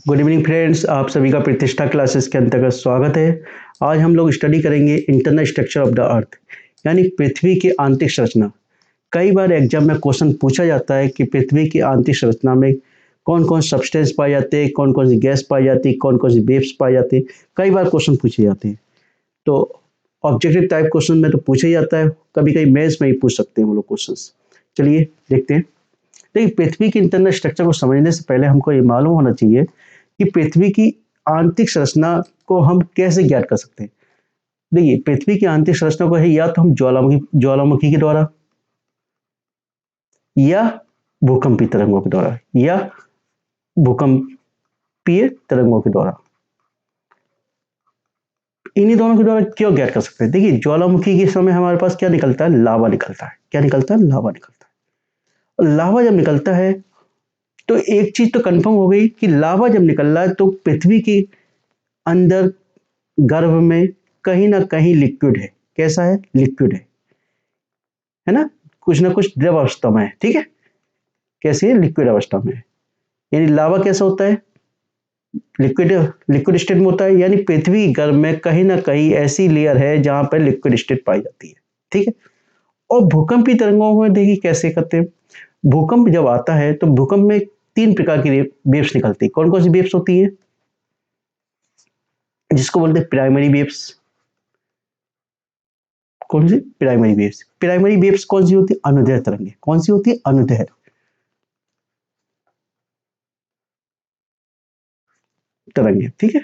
Good evening friends, आप सभी का प्रतिष्ठा क्लासेस के अंतर्गत स्वागत है। आज हम लोग स्टडी करेंगे internal structure of the earth, यानी पृथ्वी की आंतरिक संरचना। कई बार एग्जाम में क्वेश्चन पूछा जाता है कि पृथ्वी की आंतरिक संरचना में कौन कौन सब्सटेंस पाए जाते हैं, कौन कौन सी गैस पाई जाती है, कौन कौन सी वेव्स पाई जाती है। कई बार क्वेश्चन पूछे जाते हैं, तो ऑब्जेक्टिव टाइप क्वेश्चन में तो पूछा ही जाता है, कभी कभी मेंस में ही पूछ सकते हैं हम लोग क्वेश्चन। चलिए देखते हैं। देखिए, पृथ्वी की इंटरनल स्ट्रक्चर को समझने से पहले हमको ये मालूम होना चाहिए कि पृथ्वी की आंतरिक संरचना को हम कैसे ज्ञात कर सकते हैं। देखिए, पृथ्वी की आंतरिक संरचना को है या तो हम ज्वालामुखी के द्वारा, या भूकंपीय तरंगों के द्वारा, या भूकंपीय तरंगों के द्वारा, इन्हीं दोनों के द्वारा क्यों ज्ञात कर सकते हैं। देखिए, ज्वालामुखी के समय हमारे पास क्या निकलता है, लावा निकलता है। क्या निकलता है? लावा निकलता है। और लावा जब निकलता है तो एक चीज तो कंफर्म हो गई कि लावा जब निकल रहा है तो पृथ्वी के अंदर गर्भ में कहीं ना कहीं लिक्विड है। कैसा है? लिक्विड है ना, कुछ ना कुछ द्रव अवस्था में है। ठीक है, कैसी है? लिक्विड अवस्था में है। यानी लावा कैसा होता है? लिक्विड लिक्विड स्टेट में होता है। यानी पृथ्वी गर्भ में कहीं ना कहीं ऐसी लेयर है जहां पर लिक्विड स्टेट पाई जाती है। ठीक है। और भूकंपीय तरंगों में देखिए कैसे करते हैं। भूकंप जब आता है तो भूकंप में 3 प्रकार की वेव्स निकलती है। कौन कौन सी वेव्स होती है? जिसको बोलते हैं प्राइमरी वेव्स। कौन सी? Primary waves. प्राइमरी वेव्स कौन सी होती है? अनुदैर्ध्य तरंगे। कौन सी होती है? अनुदैर्ध्य तरंगे। ठीक है।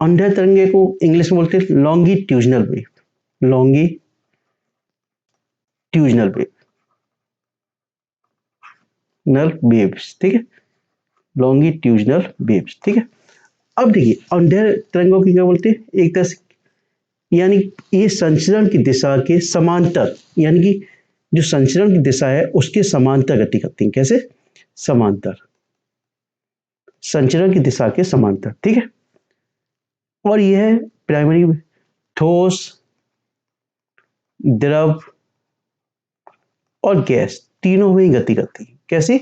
अनुदैर्ध्य तरंगे को इंग्लिश में बोलते हैं लॉन्गिट्यूजनल वेव। लॉन्गिट्यूजनल वेव्स। ठीक है, लॉन्गिट्यूजनल वेव्स। ठीक है। अब देखिए, अनुदैर्ध्य तरंगों की क्या बोलते हैं? एक तरह से यानी ये संचरण की दिशा के समांतर, यानी कि जो संचरण की दिशा है उसके समांतर गति करती हैं। कैसे? समांतर, संचरण की दिशा के समांतर। ठीक है। और यह प्राइमरी ठोस, द्रव और गैस तीनों में ही गति करती है। कैसी?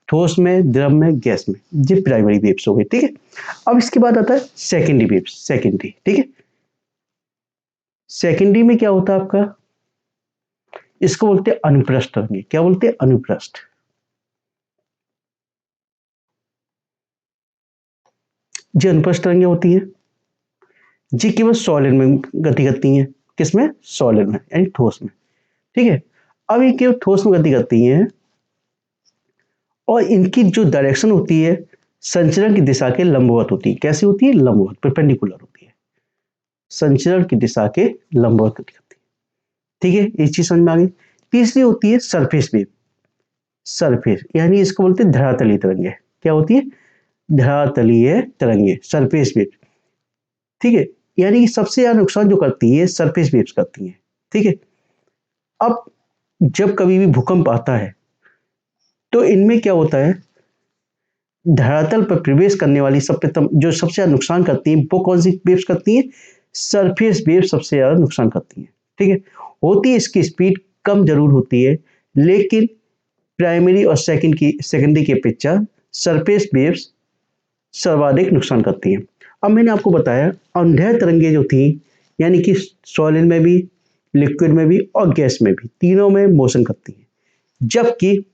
ठोस में, द्रव में, गैस में। ये प्राइमरी वेव्स हो गई। ठीक है। अब इसके बाद आता है सेकेंडरी वेव्स। सेकेंडरी। ठीक है। सेकेंडरी में क्या होता है आपका? इसको बोलते हैं अनुप्रस्थ तरंगे। क्या बोलते हैं? अनुप्रस्थ। जो अनुप्रस्थ तरंगे होती है जी केवल सॉलिड में गति करती हैं। किसमें? सॉलिड में, यानी ठोस में। ठीक है। अब ये केवल ठोस में गति करती हैं और इनकी जो डायरेक्शन होती है संचरण की दिशा के लंबवत होती है। कैसी होती है? लंबवत, परपेंडिकुलर होती है। संचरण की दिशा के लंबवत गति करती है। ठीक है, एक चीज समझ में आ गई। तीसरी होती है सरफेस वेव। सरफेस यानी इसको बोलते हैं धरातलीय तरंगे। क्या होती है? धरातलीय तरंगे, सरफेस वेव। ठीक है। यानी कि सबसे ज्यादा नुकसान जो करती है सरफेस वेव्स करती है। ठीक है। अब जब कभी भी भूकंप आता है तो इनमें क्या होता है, धरातल पर प्रवेश करने वाली जो सबसे ज्यादा नुकसान करती है वो कौन सी वेव्स करती है? सरफेस वेव सबसे ज्यादा नुकसान करती है। ठीक है। होती है, इसकी स्पीड कम जरूर होती है, लेकिन प्राइमरी और सेकेंडरी की अपेक्षा सरफेस वेव्स सर्वाधिक नुकसान करती हैं। अब मैंने आपको बताया अनुदैर्ध्य तरंगे जो थी, यानी कि सॉलिड में भी, लिक्विड में भी और गैस में भी, तीनों में मोशन करती हैं। जबकि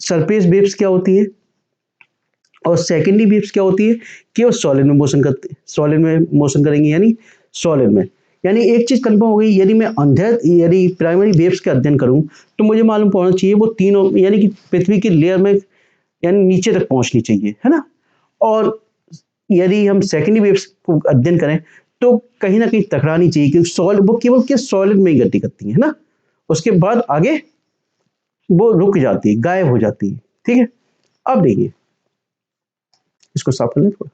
सरफेस वेव्स क्या होती है और सेकेंडरी वेव्स क्या होती है? केवल सॉलिड में मोशन करते, सॉलिड में मोशन करेंगे, यानी सॉलिड में। यानी एक चीज कंफर्म हो गई, यदि प्राइमरी वेव्स का अध्ययन करूं तो मुझे मालूम होना चाहिए वो तीनों, यानी कि पृथ्वी की लेयर में, यानी नीचे तक पहुंचनी चाहिए, है ना। और यदि हम सेकेंडरी वेव्स को अध्ययन करें तो कहीं ना कहीं टकरानी चाहिए, क्योंकि सॉलिड वो केवल के सॉलिड में ही गति करती है ना। उसके बाद आगे वो रुक जाती है, गायब हो जाती है। ठीक है। अब देखिए, इसको साफ कर लें थोड़ा।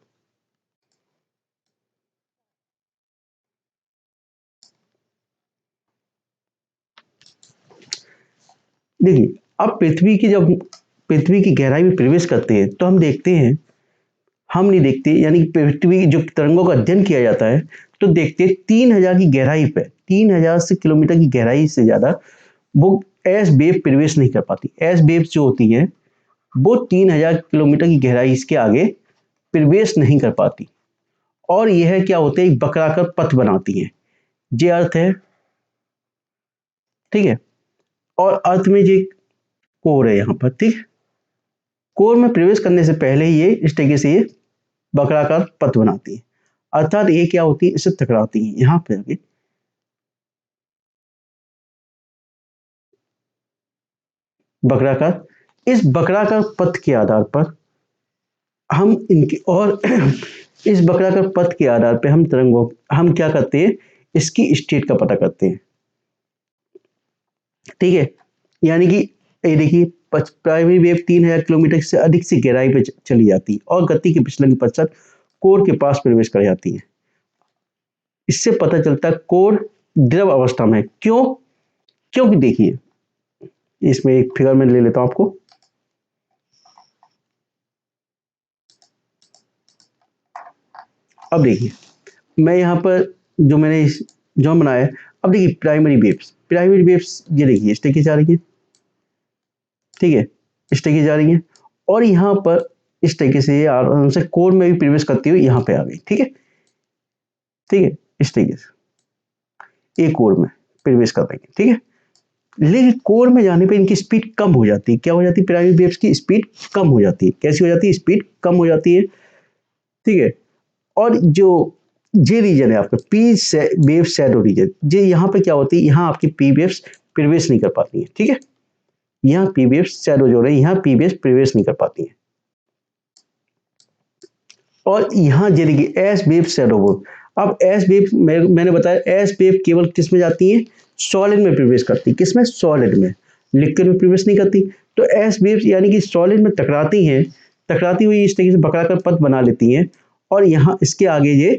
देखिए, अब पृथ्वी की गहराई में प्रवेश करते हैं तो हम नहीं देखते, यानी पृथ्वी जो तरंगों का अध्ययन किया जाता है तो देखते 3,000 की गहराई पे, 3,000 से किलोमीटर की गहराई से ज्यादा वो एस वेव प्रवेश नहीं कर पाती। एस वेव जो होती है वो 3000 किलोमीटर की गहराई इसके आगे प्रवेश नहीं कर पाती, और यह क्या होते हैं, बकराकर पथ बनाती है। ये अर्थ है, ठीक है। और अर्थ में ये कोर है यहाँ पर, ठीक। कोर में प्रवेश करने से पहले ही ये इस तरीके से ये बकराकार पथ बनाती है, अर्थात ये क्या होती है, इससे टकराती है यहाँ पे आगे। बकराकार, इस बकराकार पथ के आधार पर हम इनके और इस बकराकार पथ के आधार पर हम तरंगों, हम क्या करते हैं, इसकी स्टेट का पता करते हैं, ठीक है। यानी कि ये देखिए, प्राइमरी वेव 3000 किलोमीटर से अधिक से गहराई पे चली जाती है और गति के विचलन के पश्चात कोर के पास प्रवेश कर जाती है। इससे पता चलता है कोर द्रव अवस्था में है। क्यों? क्योंकि देखिए, इसमें एक फिगर में ले लेता हूं आपको। अब देखिए, मैं यहाँ पर जो मैंने जो बनाया है, अब देखिए प्राइमरी वेव्स ये देखिए इस तरीके से जा रही है, ठीक है, इस तरीके जा रही है, और यहाँ पर इस तरीके से ये आराम से कोर में भी प्रवेश करती हुई यहाँ पे आ गई, ठीक है, ठीक है, इस तरीके से एक कोर में प्रवेश कर रही है, ठीक है। लेकिन कोर में जाने पे इनकी स्पीड कम हो जाती है। क्या हो जाती है? प्राइमरी वेव्स की स्पीड कम हो जाती है। कैसी हो जाती है? स्पीड कम हो जाती है, ठीक है। और जो ये रीजन है आपका पी वेव शैडो रीजन, ये यहाँ पे क्या होती है, यहाँ आपकी पी वेव्स प्रवेश नहीं कर पाती है, ठीक है। यहाँ पी वेव्स शैडो जो है, यहाँ पी वेव्स प्रवेश नहीं कर पाती है। और यहाँ ये देखिए एस वेव शैडो वेव। अब एस वेव मैंने बताया, एस वेव केवल किस में जाती है? सॉलिड में प्रवेश करती है। किस में? सॉलिड में। लिक्विड में प्रवेश नहीं करती। तो एस वेव यानी कि सॉलिड में टकराती हैं, टकराती हुई इस तरीके से बकराकार पथ बना लेती हैं, और यहाँ इसके आगे ये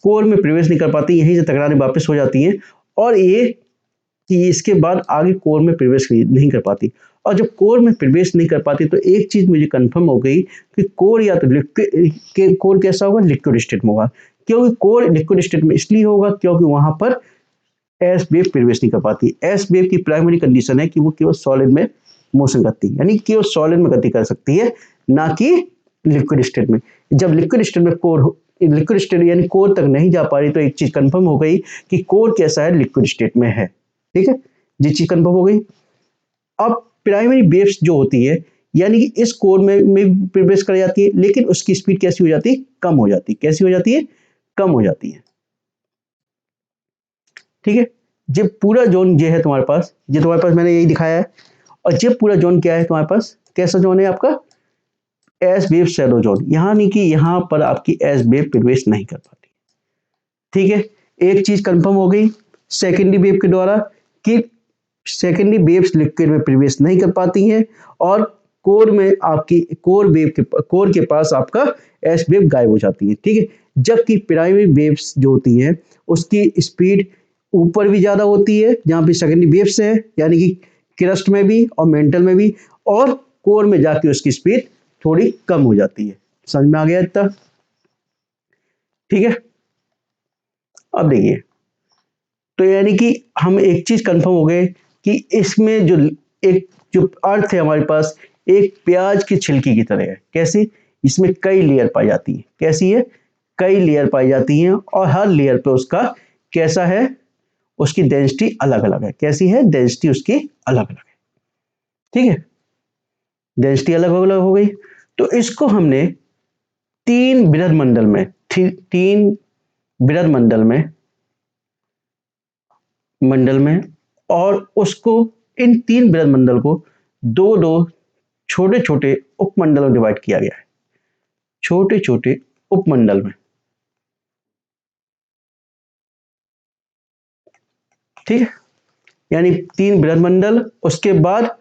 कोर में प्रवेश नहीं कर पाती, यहीं से टकराने वापस हो जाती हैं, और ये कि इसके बाद आगे कोर में प्रवेश नहीं कर पाती। और जब कोर में प्रवेश नहीं कर पाती तो एक चीज मुझे कंफर्म हो गई कि कोर या तो लिक्विड, कोर कैसा होगा? लिक्विड स्टेट में होगा। क्योंकि कोर लिक्विड स्टेट में इसलिए होगा क्योंकि वहां पर एस वेव प्रवेश नहीं कर पाती। एस वेव की प्राइमरी कंडीशन है कि वो केवल सॉलिड में मोशन करती है, यानी केवल सॉलिड में गति कर सकती है, ना कि लिक्विड स्टेट में। जब लिक्विड स्टेट में लिक्विड स्टेट यानी कोर तक नहीं जा पा रही, तो एक चीज कंफर्म हो गई कि कोर कैसा है? लिक्विड स्टेट में है, ठीक है। ये चीज कंफर्म हो गई। अब प्राइमरी वेव्स जो होती है, यानी कि इस कोर में प्रवेश कर जाती है, लेकिन उसकी स्पीड कैसी हो जाती है? कम हो जाती है। कैसी हो जाती है? कम हो जाती है, ठीक है। जब पूरा जोन ये है तुम्हारे पास, ये तुम्हारे पास मैंने यही दिखाया है, और जब पूरा जोन क्या है तुम्हारे पास? कैसा जोन है आपका? S wave shadow zone. यानी कि यहाँ पर आपकी एस वेव प्रवेश नहीं कर पाती, ठीक है। एक चीज कंफर्म हो गई सेकेंडरी वेव के द्वारा कि सेकेंडरी वेव्स लिक्विड में प्रवेश नहीं कर पाती हैं, और कोर में आपकी कोर के पास आपका एस वेव गायब हो जाती है, ठीक है। जबकि प्राइमरी वेव्स जो होती हैं उसकी स्पीड ऊपर भी ज्यादा होती है, जहां पे सेकेंडरी वेव्स है, यानी कि क्रस्ट में भी और मेंटल में भी, और कोर में जाके उसकी स्पीड थोड़ी कम हो जाती है। समझ में आ गया इतना? ठीक है। अब देखिए, तो यानी कि हम एक चीज कंफर्म हो गए कि इसमें जो अर्थ है हमारे पास, एक प्याज की छिलकी की तरह है। कैसी? इसमें कई लेयर पाई जाती है। कैसी है? कई लेयर पाई जाती हैं, और हर लेयर पे उसका कैसा है? उसकी डेंसिटी अलग अलग है। कैसी है? डेंसिटी उसकी अलग अलग है, ठीक है। डेंसिटी अलग अलग हो गई, तो इसको हमने तीन बृहद मंडल में, तीन बृहद मंडल में, और उसको, इन तीन बृहद मंडल को दो दो छोटे छोटे उपमंडल में डिवाइड किया गया है। छोटे छोटे उपमंडल में, ठीक है। यानी तीन बृहद मंडल, उसके बाद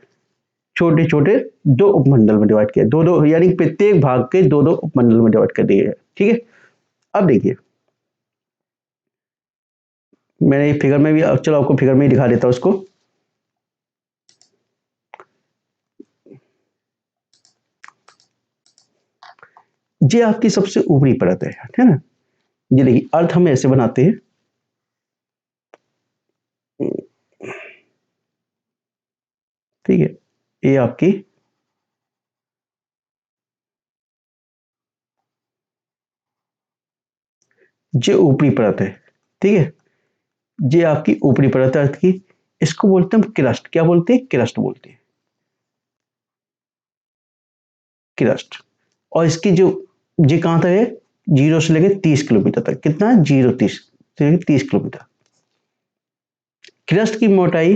छोटे छोटे दो उपमंडल में डिवाइड किया, दो दो, यानी प्रत्येक भाग के दो दो उपमंडल में डिवाइड कर दिए गए, ठीक है। अब देखिए, मैंने फिगर में भी, चलो आपको फिगर में ही दिखा देता हूं उसको। ये आपकी सबसे ऊपरी परत है ना। ये देखिए, अर्थ हम ऐसे बनाते हैं, ठीक है। ये आपकी ये ऊपरी परत है, ठीक है, ये आपकी ऊपरी परत है अर्थ की, इसको बोलते हैं हम क्रस्ट। क्या बोलते हैं? क्रस्ट बोलते हैं, क्रस्ट। और इसकी जो, ये कहाँ तक है? 0 से लेकर 30 किलोमीटर तक। कितना है? 0 से लेकर 30 किलोमीटर। क्रस्ट की मोटाई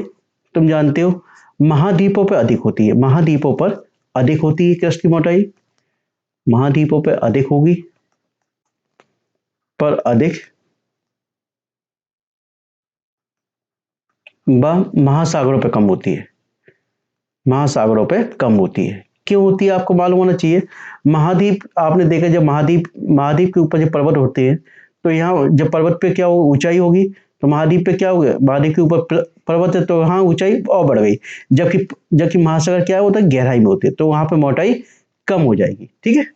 तुम जानते हो महाद्वीपों पर अधिक होती है, महाद्वीपों पर अधिक होती है क्रस्ट की मोटाई, महाद्वीपों पर अधिक होगी, पर अधिक, व महासागरों पर कम होती है, महासागरों पे कम होती है। क्यों होती है आपको मालूम होना चाहिए। महाद्वीप आपने देखा, जब महाद्वीप महाद्वीप के ऊपर जब पर्वत होते हैं तो यहाँ जब पर्वत पे क्या हो, ऊंचाई होगी, तो महाद्वीप पे क्या हो गया, महाद्वीप के ऊपर पर्वत है तो वहाँ ऊंचाई और बढ़ गई। जबकि जबकि महासागर क्या होता है, गहराई में होते हैं, तो वहाँ पे मोटाई कम हो जाएगी। ठीक है,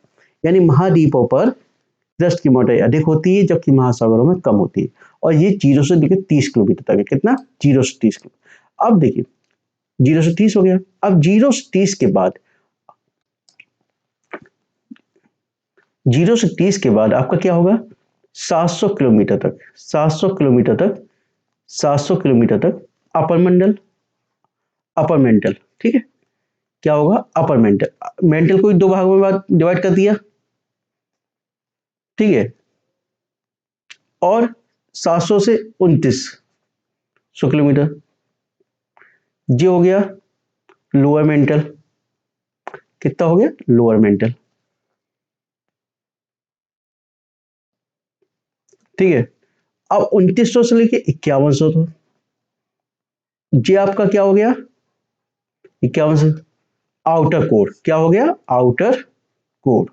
यानी महाद्वीपों पर क्रस्ट की मोटाई अधिक होती है जबकि महासागरों में कम होती है। और ये 0 से लेकर 30 किलोमीटर तक है। कितना? 0 से 30 किलोमीटर। अब देखिए 0 से 30 हो गया। अब 0 से 30 के बाद, 0 से 30 के बाद आपका क्या होगा? 700 किलोमीटर तक, 700 किलोमीटर तक, 700 किलोमीटर तक अपर मंडल, अपर मेंटल। ठीक है, क्या होगा? Upper mantle. मेंटल को दो भागों में डिवाइड कर दिया, ठीक है, और 700 से 2900 किलोमीटर, ये हो गया लोअर मेंटल। कितना हो गया? Lower mental. ठीक है, अब 2900 से लेके 5100 तो ये आपका क्या हो गया? 5100। आउटर कोर क्या हो गया? आउटर कोर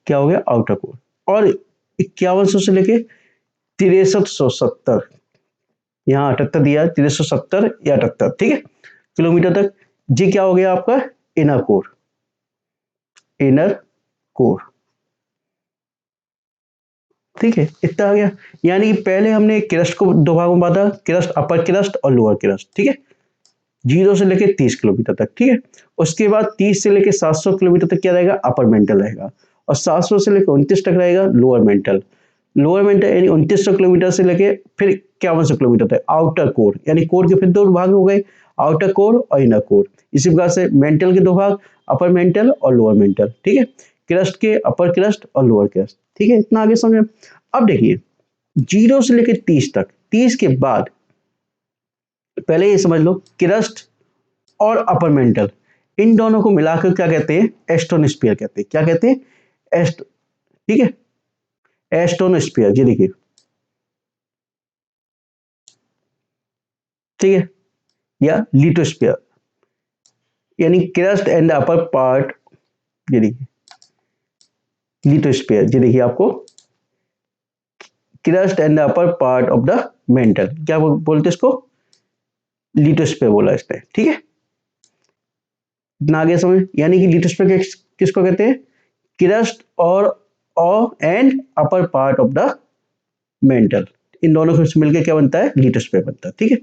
क्या हो गया? Outer core. और 5100 से लेके 6370, यहाँ 78 दिया है, 6370 या 78, ठीक है, किलोमीटर तक, ये क्या हो गया आपका? Inner core, inner core. ठीक है, इतना आ गया। यानी कि पहले हमने क्रस्ट को दो भागों में बांटा, क्रस्ट, अपर क्रस्ट और लोअर क्रस्ट। ठीक है, 0 से लेके 30 किलोमीटर तक। ठीक है, उसके बाद 30 से लेके 700 किलोमीटर तक क्या रहेगा? अपर मेंटल रहेगा। और 700 से लेकर 29 तक रहेगा लोअर मेंटल। लोअर मेंटल यानी 2900 किलोमीटर से लेके फिर 5100 किलोमीटर तक आउटर कोर, यानी कोर के फिर दो भाग हो गए, आउटर कोर और इनर कोर। इसी प्रकार से मेंटल के दो भाग, अपर मेंटल और लोअर मेंटल। ठीक है, क्रस्ट के अपर क्रस्ट और लोअर क्रस्ट। ठीक है, इतना आगे समझे। अब देखिए 0 से लेकर 30 तक, 30 के बाद पहले ये समझ लो क्रस्ट और अपर मेंटल, इन दोनों को मिलाकर क्या कहते हैं? एस्ट्रोनोस्फीयर कहते हैं। क्या कहते हैं? एस्ट, ठीक है, एस्ट्रोनोस्फीयर। जी देखिए, ठीक है, या लिटोस्फीयर, यानी क्रस्ट एंड अपर पार्ट। ये देखिए लिटोस्फीयर, ये देखिए आपको crust and upper part of the mental, क्या बोलते हैं इसको? लिटोस्फीयर बोला इसने। ठीक है, इतना आगे समझ। यानी कि लिटोस्फीयर किसको कहते हैं? क्रस्ट और and upper part of the mantle, इन दोनों को मिलकर क्या बनता है? लिटोस्फीयर बनता है। ठीक है,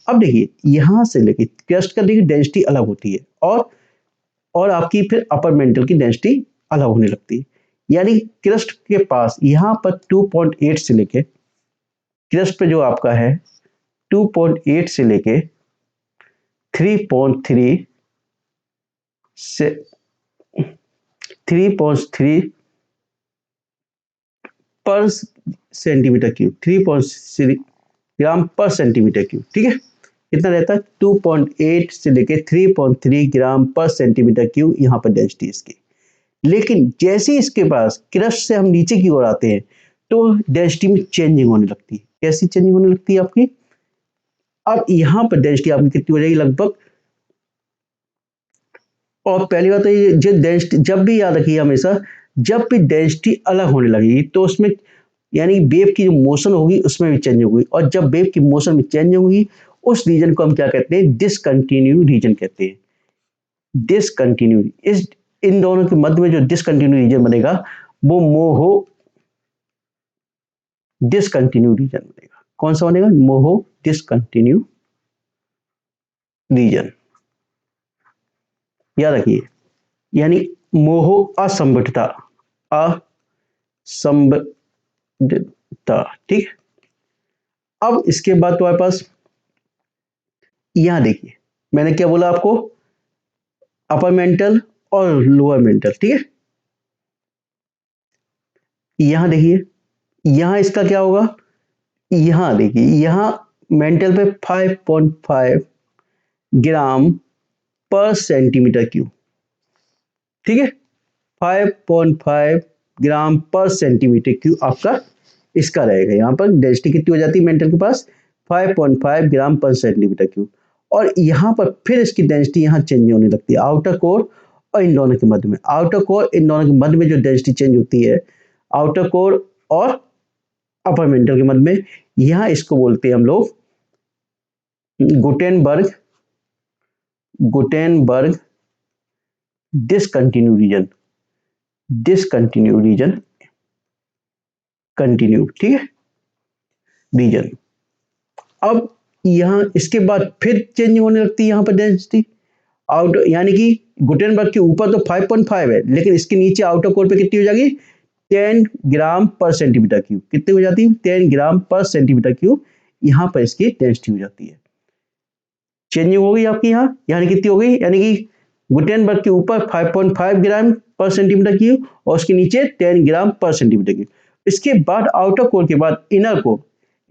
अब देखिए यहां से लेके क्रस्ट का देखिए डेंसिटी अलग होती है, और आपकी फिर अपर मेंटल की डेंसिटी अलग होने लगती है। यानी क्रस्ट के पास यहाँ पर 2.8 से लेके, क्रस्ट पे जो आपका है 2.8 से लेके 3.3 से 3.3 पर सेंटीमीटर क्यूब, 3.3 ग्राम पर सेंटीमीटर क्यूब। ठीक है, कितना रहता है? 2.8 से लेके 3.3 ग्राम पर सेंटीमीटर क्यूब यहाँ पर डेंसिटी इसकी। लेकिन जैसे ही इसके पास क्रस्ट से हम नीचे की ओर आते हैं तो डेंसिटी में चेंजिंग होने लगती है। कैसी चेंजिंग होने लगती है आपकी? अब यहाँ पर डेंसिटी आपकी कितनी हो जाएगी? लगभग, और पहली बात तो ये, जो डेंसिटी जब भी याद रखिए हमेशा, जब भी डेंसिटी अलग होने लगेगी तो उसमें, यानी वेव की जो मोशन होगी उसमें भी चेंज होगी, और जब वेव की मोशन में चेंज होगी उस रीजन को हम क्या कहते हैं? डिसकंटिन्यू रीजन कहते हैं। डिसकंटिन्यू, इस इन दोनों के मध्य में जो डिसकंटिन्यू रीजन बनेगा वो मोहो डिसकंटिन्यू रीजन बनेगा। कौन सा बनेगा? मोहो डिसकंटिन्यू रीजन, याद रखिए। यानी मोहो असंगठिता, संबद्धता, ठीक है। अब इसके बाद तुम्हारे पास यहां देखिए, मैंने क्या बोला आपको, अपर मेंटल और लोअर मेंटल, ठीक है। यहां देखिए, यहां इसका क्या होगा, यहां देखिए, यहां मेंटल पे 5.5 ग्राम पर सेंटीमीटर क्यूब, ठीक है। 5.5 ग्राम पर सेंटीमीटर क्यूब आपका इसका रहेगा। यहाँ पर डेंसिटी कितनी हो जाती है मेंटल के पास, 5.5 ग्राम पर सेंटीमीटर क्यूब। और यहाँ पर फिर इसकी डेंसिटी यहाँ चेंज होने लगती है आउटर कोर और इन दोनों के मध्य में। आउटर कोर इन दोनों के मध्य में जो डेंसिटी चेंज होती है, आउटर कोर और अपर मेंटल के मध्य में, यहाँ इसको बोलते हैं हम लोग Gutenberg Gutenberg discontinue reason, discontinue reason, continue, ठीक है, रीजन। अब यहाँ इसके बाद फिर चेंज होने लगती है यहाँ पर डेंसिटी आउट, यानी कि गुटेनबर्ग के ऊपर तो 5.5 है, लेकिन इसके नीचे आउटर कोर पे कितनी हो जाएगी, 10 ग्राम पर सेंटीमीटर क्यूब। कितनी हो जाती है, 10 ग्राम पर सेंटीमीटर क्यूब। यहाँ पर इसकी डेंसिटी हो जाती है, चेंजिंग हो गई आपकी यहाँ, यानी कितनी हो गई, यानी कि गुटेनबर्ग के ऊपर 5.5 ग्राम पर सेंटीमीटर क्यूब और उसके नीचे 10 ग्राम पर सेंटीमीटर क्यूब। इसके बाद आउटर कोर के बाद इनर कोर,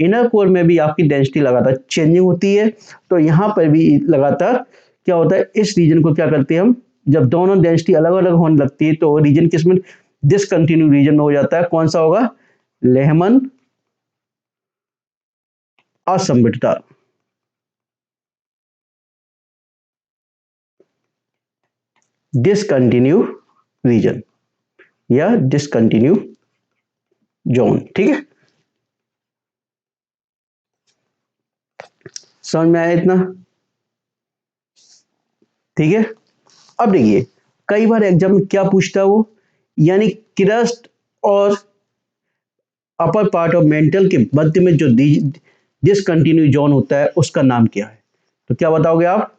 इनर कोर में भी आपकी डेंसिटी लगातार चेंजिंग होती है। तो यहाँ पर भी लगातार क्या होता है, इस रीजन को क्या करते हैं हम, जब दोनों डेंसिटी अलग अलग होने लगती है तो रीजन किस में, डिसकंटिन्यू रीजन में हो जाता है। कौन सा होगा, लेहमन असंबद्धता, डिसकंटिन्यू रीजन या डिसकंटिन्यू जोन, ठीक है। समझ में आया इतना, ठीक है। अब देखिए, कई बार एग्जाम में क्या पूछता है वो, यानी क्रस्ट और अपर पार्ट ऑफ मेंटल के मध्य में जो डिसकंटिन्यू जोन होता है उसका नाम क्या है। तो क्या बताओगे आप,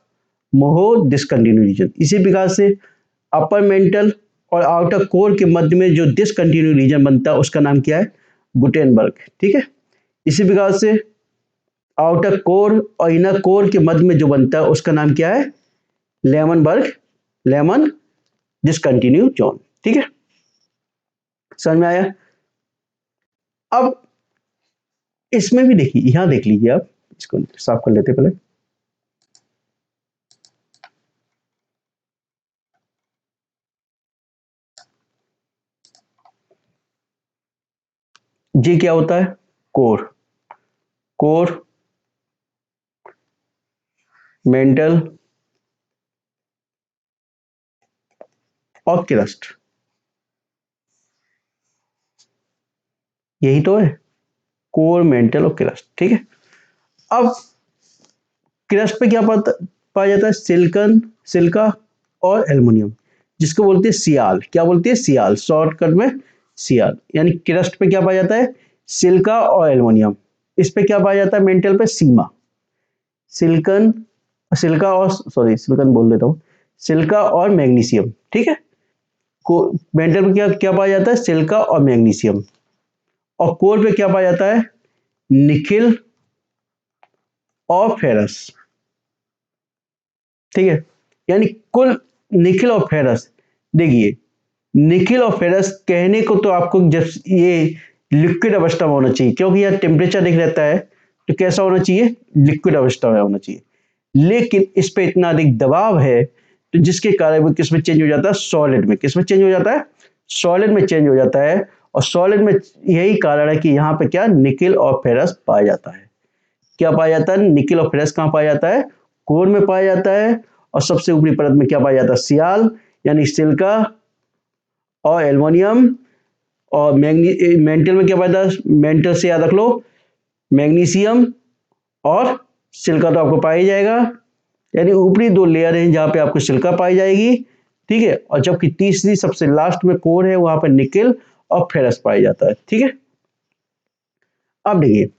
मोहो डिसकंटिन्यू रीजन। इसी प्रकार से अपर मेंटल और आउटर कोर के मध्य में जो डिसकंटिन्यू रीजन बनता है उसका नाम क्या है, गुटेनबर्ग, ठीक है। इसी प्रकार से आउटर कोर और इनर कोर के मध्य में जो बनता है उसका नाम क्या है, लेमनबर्ग, लेमन डिसकंटिन्यू जोन, ठीक है। समझ में आया। अब इसमें भी देखिए, यहां देख लीजिए आप, इसको साफ कर लेते पहले। जी क्या होता है, कोर, कोर मेंटल और क्रस्ट, यही तो है, कोर मेंटल और क्रस्ट, ठीक है। अब क्रस्ट पे क्या पाया जाता है, सिलिकॉन, सिलिका और एल्युमिनियम, जिसको बोलते हैं सियाल। क्या बोलते हैं, सियाल, शॉर्टकट में सियाल। यानी क्रस्ट पे क्या पाया जाता है, सिलिका और एल्युमिनियम। इस पे क्या पाया जाता है, मेंटल पे सीमा, सिलिकॉन, सिलिका और, सॉरी सिलिकॉन बोल देता हूँ, सिलिका और मैग्नीशियम, ठीक है। को मेंटल पे क्या क्या पाया जाता है, सिलिका और मैग्नीशियम। और कोर पे क्या पाया जाता है, निकिल और फेरस, ठीक है। यानी कुल निकिल और फेरस, देखिए निकिल और फेरस कहने को तो आपको जब ये लिक्विड अवस्था में होना चाहिए, क्योंकि यह टेम्परेचर नहीं रहता है, तो कैसा होना चाहिए, लिक्विड अवस्था में होना चाहिए। लेकिन इस पे इतना अधिक दबाव है तो जिसके कारण वो किस में चेंज हो जाता है, सॉलिड में। किस में चेंज हो जाता है, सॉलिड में चेंज हो जाता है। और सॉलिड में यही कारण है कि यहाँ पे क्या, निकिल और फेरस पाया जाता है। क्या पाया जाता है, निकिल और फेरस कहाँ पाया जाता है, कोर में पाया जाता है। और सबसे ऊपरी परत में क्या पाया जाता है, सियाल, यानी सिलिका और एल्युमिनियम। और मेंटल में क्या पाया जाता है, मेंटल से याद रख लो, मैग्नीशियम और सिलिका तो आपको पाया ही जाएगा। यानी ऊपरी दो लेयर हैं जहां पे आपको सिलिका पाई जाएगी, ठीक है। और जबकि तीसरी सबसे लास्ट में कोर है, वहां पर निकिल और फेरस पाया जाता है, ठीक है। अब देखिए,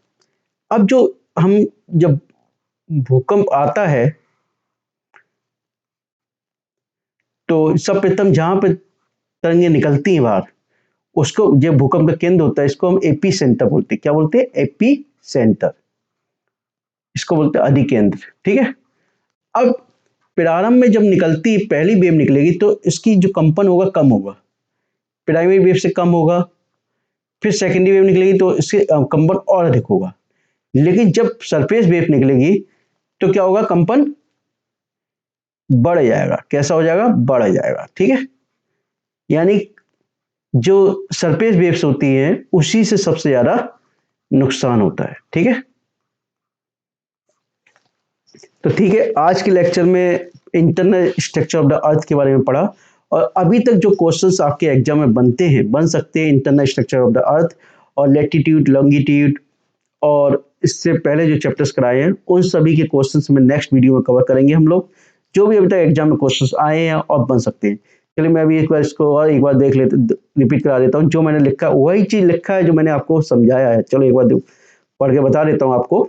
अब जो हम जब भूकंप आता है तो सब प्रथम जहां पे तरंगे निकलती हैं बाहर, उसको, जो भूकंप का केंद्र होता है, इसको हम एपी सेंटर बोलते हैं। क्या बोलते हैं? एपी सेंटर, इसको बोलते हैं अधिकेंद्र। ठीक है। अब प्रारंभ में जब निकलती पहली वेव निकलेगी तो इसकी जो कंपन होगा कम होगा, प्राइमरी वेव से कम होगा। फिर सेकेंडरी वेव निकलेगी तो इसके कंपन और अधिक होगा। लेकिन जब सरफेस वेव निकलेगी तो क्या होगा? कंपन बढ़ जाएगा। कैसा हो जाएगा? बढ़ जाएगा। ठीक है। यानी जो सरफेस वेव्स होती हैं उसी से सबसे ज्यादा नुकसान होता है। ठीक है। तो ठीक है, आज के लेक्चर में internal structure of the earth के बारे में पढ़ा, और अभी तक जो क्वेश्चंस आपके एग्जाम में बनते हैं, बन सकते हैं internal structure of the earth और लैटिट्यूड, लॉन्गिट्यूड, और इससे पहले जो चैप्टर्स कराए हैं उन सभी के क्वेश्चंस में नेक्स्ट वीडियो में कवर करेंगे हम लोग, जो भी अभी तक एग्जाम में क्वेश्चंस आए हैं और बन सकते हैं। चलिए मैं अभी एक बार इसको और एक बार देख लेते, रिपीट करा देता हूँ। जो मैंने लिखा वही चीज लिखा है जो मैंने आपको समझाया है। चलो एक बार पढ़ के बता देता हूँ आपको।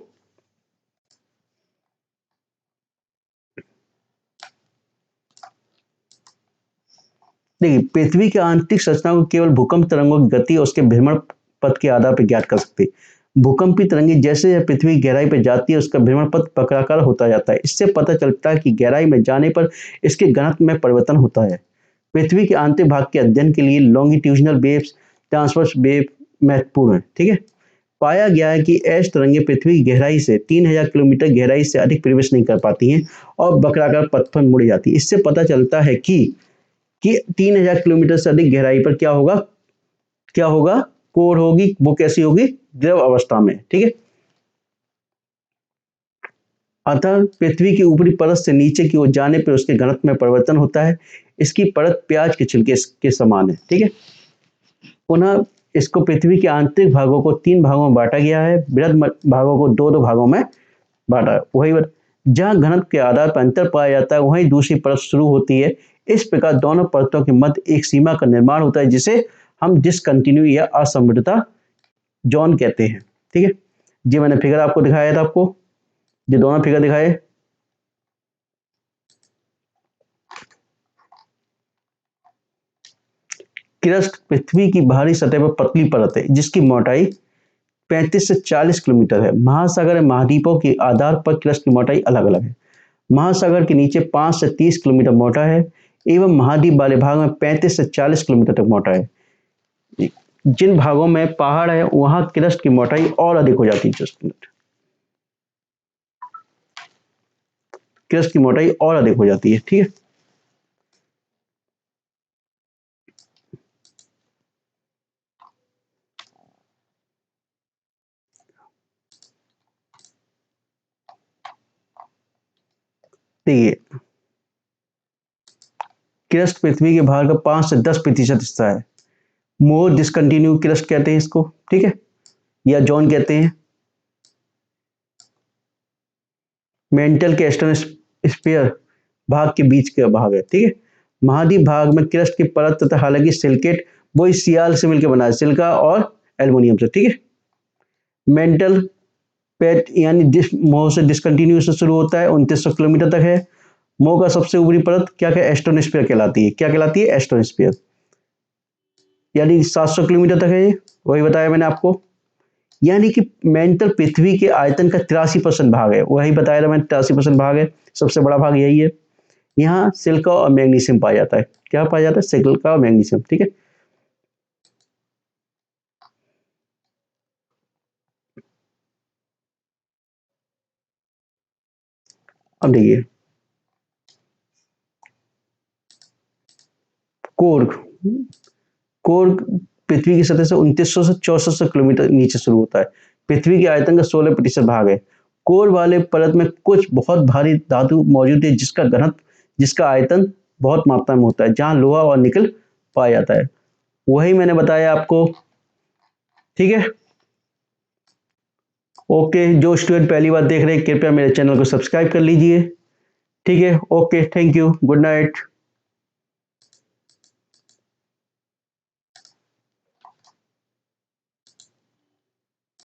देखिए, पृथ्वी की आंतरिक संरचना को केवल भूकंप तरंगों की गति और उसके भ्रमण पथ के आधार पर ज्ञात कर सकते हैं। भूकंपी तरंगें जैसे जैसे पृथ्वी की गहराई पर जाती है उसका भ्रमण पथ वक्राकार होता जाता है। इससे पता चलता है कि गहराई में जाने पर इसके घनत्व में परिवर्तन होता है। पृथ्वी के आंतरिक भाग के अध्ययन के लिए लॉन्गिट्यूडिनल वेव्स, ट्रांसवर्स वेव महत्वपूर्ण है। ठीक है। पाया गया है कि एस तरंगें पृथ्वी की गहराई से 3000 किलोमीटर गहराई से अधिक प्रवेश नहीं कर पाती हैं और वक्राकार पथ पर मुड़ जाती है। इससे पता चलता है कि 3000 किलोमीटर से अधिक गहराई पर क्या होगा? क्या होगा? कोर होगी। वो कैसी होगी? द्रव अवस्था में। ठीक है। अतः पृथ्वी की ऊपरी परत से नीचे की ओर जाने पर उसके घनत्व में परिवर्तन होता है। इसकी परत प्याज के छिलके के समान है। ठीक है। पुनः इसको पृथ्वी के आंतरिक भागों को 3 भागों में बांटा गया है, बृहद भागों को 2-2 भागों में बांटा। वही जहां घनत्व के आधार पर अंतर पाया जाता है वहीं दूसरी परत शुरू होती है। इस प्रकार दोनों परतों के मध्य एक सीमा का निर्माण होता है जिसे हम डिसकंटिन्यू या असमृद्धता जोन कहते हैं। ठीक है। जी मैंने फिगर आपको दिखाया था, आपको ये दोनों फिगर दिखाए। क्रस्ट पृथ्वी की बाहरी सतह पर पतली परत है जिसकी मोटाई 35 से 40 किलोमीटर है। महासागर और महाद्वीपों के आधार पर क्रस्ट की मोटाई अलग अलग है। महासागर के नीचे 5 से 30 किलोमीटर मोटा है एवं महाद्वीप वाले भाग में 35 से 40 किलोमीटर तक मोटा है। जिन भागों में पहाड़ है वहां क्रस्ट की मोटाई और अधिक हो जाती है। क्रस्ट की मोटाई और अधिक हो जाती है। ठीक है। देखिए, क्रस्ट पृथ्वी के भार का 5 से 10% हिस्सा है। मोर डिसकंटिन्यू क्रस्ट कहते हैं इसको। ठीक है। या जोन कहते हैं। मेंटल के एस्टोस्फीयर भाग के बीच का भाग है। ठीक है। महाद्वीप भाग में क्रस्ट की परत तथा हालांकि सिलिकेट वही सियाल से मिलकर बना है, सिलिका और एल्युमिनियम से। ठीक है। मेंटल पेट यानी मोह से डिसकंटिन्यू से शुरू होता है, 2900 किलोमीटर तक है। मोह का सबसे ऊपरी परत क्या क्या एस्टोस्फीयर कहलाती है। क्या कहलाती है? एस्टोस्फीयर, यानी 700 किलोमीटर तक है ये। वही बताया मैंने आपको। यानी कि मेंटल पृथ्वी के आयतन का 83% भाग है। वही बताया था मैंने, 83% भाग है। सबसे बड़ा भाग यही है। यहाँ सिलिका और मैग्नीशियम पाया जाता है। क्या पाया जाता है? सिलिका और मैग्नीशियम। ठीक है। अब देखिए, कोर कोर पृथ्वी की सतह से 2900 से 6400 किलोमीटर नीचे शुरू होता है। पृथ्वी के आयतन का 16% भाग है। कोर वाले परत में कुछ बहुत भारी धातु मौजूद है जिसका घनत्व, जिसका आयतन बहुत मात्रा में होता है, जहां लोहा और निकल पाया जाता है। वही मैंने बताया आपको। ठीक है। ओके, जो स्टूडेंट पहली बार देख रहे हैं कृपया मेरे चैनल को सब्सक्राइब कर लीजिए। ठीक है। Okay, thank you, good night.